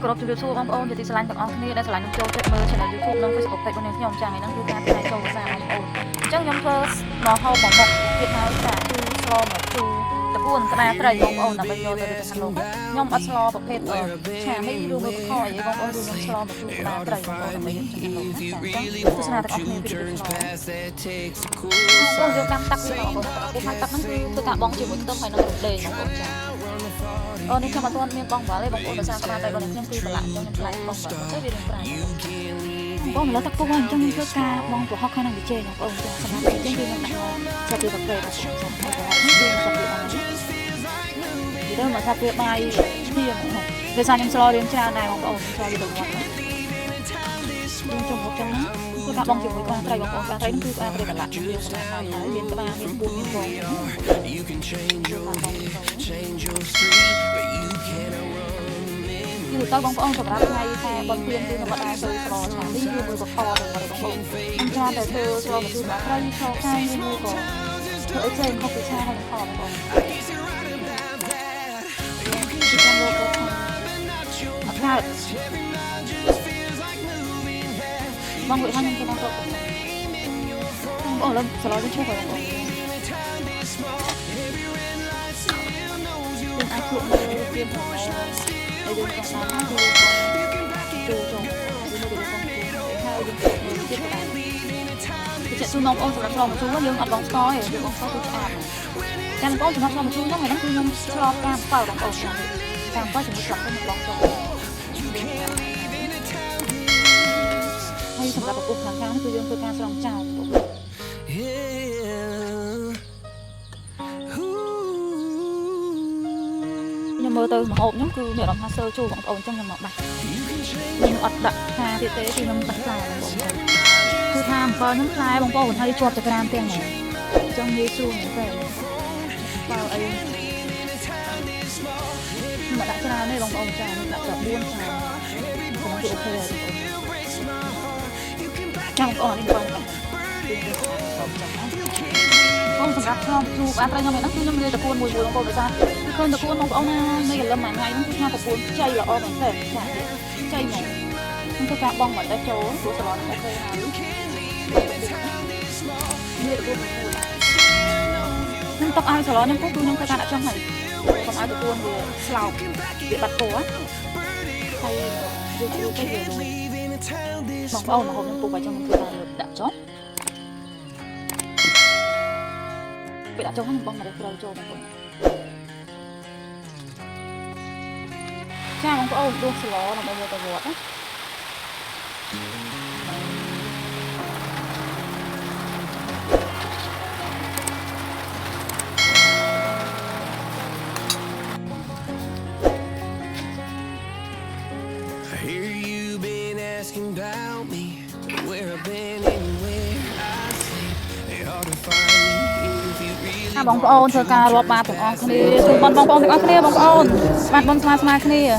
គោរពជម្រាបសួរបងប្អូនជាទីស្រឡាញ់ទាំងអស់គ្នាដែលស្រឡាញ់ខ្ញុំចូលចិត្តមើល channel YouTube និង Facebook page របស់ខ្ញុំចា៎ថ្ងៃនេះគឺការផ្សាយចូលភាសាបងប្អូនអញ្ចឹងខ្ញុំធ្វើមកហូបមកមុខទៀតហើយចាគឺស្លមកជូរតពួនក្តារត្រីបងប្អូនដើម្បីយកទៅខាងនោះខ្ញុំអត់ស្លប្រភេទឆាមីឬមួយបខអីបងប្អូនគឺខ្ញុំស្លមកជូរក្តារត្រីបងប្អូនដើម្បីយកទៅខាងនោះចាទស្សនាទាំងអស់គ្នាពីទីស្លបងយកតាមតាក់ពីបងប្អូនពុកហើយតាក់ហ្នឹងគឺធ្វើការបងជាមួយខ្ទឹមហើយនឹងរំដេងបងប្អូនចាអូនេះខ្ញុំអត់ទាន់មានបងវ៉ាទេបងប្អូនដោយសារក្តារត្រីរបស់ខ្ញុំគឺប្រឡាក់ខ្ញុំខ្លាចបងវ៉ាទៅវានឹងប្រៃបងឡើយតាក់ពុកហ្នឹងខ្ញុំធ្វើការបងប្រហុកហើយនឹងវិជ័យបងប្អូនចាសម្រាប់វិជ័យគឺខ្ញុំដាក់សាពីប្រកេតបងប្អូនចានេះគឺសាពីបងនេះទៅមកសាពីបាយទៀងហ្នឹងដោយសារខ្ញុំស្លរៀងច្រើនដែរបងប្អូនស្លវាទៅវត្តខ្ញុំជុំមកចឹងណាគឺដាក់បងជាមួយក្តារត្រីបងប្អូនក្តារត្រីនេះគឺក្តារត្រីប្រឡាក់វាសម្រាប់ហើយមានក្តារមានពូមានបងគឺទៅបងប្អូនសម្រាប់ថ្ងៃខែបុណ្យទានគឺខ្ញុំអត់ដែរទៅស្លឆានេះគឺមួយបខទៅបងប្អូនខ្ញុំច្រើនតែធ្វើស្លមកជូរដាក់ត្រីខោខាងមួយក៏ធ្វើអីផ្សេងខុសពីឆាហើយខបងប្អូនអត់កើតបងវិហានខ្ញុំទៅបងអូឡើយស្លនេះឈ្មោះបងប្អូនអាចគួរមើលពីផងហើយយើងក៏តាមគឺចូលចូលយើងទៅដល់ផងហើយយើងទៀតដែរចាក់ជូនបងប្អូនសម្រាប់ស្លមកជូរយើងអត់បងស្គាល់ទេយើងបងស្គាល់គឺឆ្អាតចាបងប្អូនសម្រាប់ស្លមកជូរហ្នឹងគឺខ្ញុំឆ្លប់តាមបើបងប្អូនតាមបើជាមួយស្លខ្ញុំបងស្គាល់ហើយសម្រាប់ប្រពុកខាងគឺយើងធ្វើការស្រង់ចោលខ្ញុំមើលទៅម្ហូបខ្ញុំគឺមានអារម្មណ៍ថាសើជូរបងប្អូនអញ្ចឹងខ្ញុំមកបាច់ខ្ញុំអត់ដាក់ថាទៀតទេគឺខ្ញុំដាក់ខ្លាបងប្អូនគឺថាអំពិលខ្ញុំខ្លាបងប្អូនហើយជាប់ចក្រាមទាំងហ្នឹងអញ្ចឹងងាយស្រួលមែនទេបើអីខ្ញុំដាក់ច្រើនទេបងប្អូនចាខ្ញុំដាក់តែ4ចាខ្ញុំគឺអូខេហើយចាំបងប្អូននេះបងប្អូនសម្រាប់ខ្ញុំជួបអាត្រីខ្ញុំហ្នឹងគឺខ្ញុំនិយាយតពួនមួយបងប្អូនដោយសារឃើញតពួនបងប្អូនណានៅកលឹមមួយថ្ងៃហ្នឹងគឺថាតពួនជ័យល្អមែនទេចាជ័យហ្មងខ្ញុំធ្វើការបងមកតែចូលព្រោះស្លហ្នឹងអូខេហើយនេះតពួនខ្ញុំទុកឲ្យស្លខ្ញុំគឺខ្ញុំធ្វើការដាក់ចំហើយកុំឲ្យតពួនវាស្លោកវាបាត់ពណ៌ហើយយកទៅទៅវាបងប្អូនមកហូបខ្ញុំពុកឲ្យចាំខ្ញុំធ្វើការដាក់ចុះពេលដាក់ចូលខ្ញុំបងមកត្រូវចូលបងប្អូនចាបងប្អូនដួសស្លដើម្បីយកទៅវត្តណាបងប្អូនធ្វើការរាប់បាតទាំងអស់គ្នាជូនបងប្អូនទាំងអស់គ្នាបងប្អូនបាត់បងស្មើគ្នាអ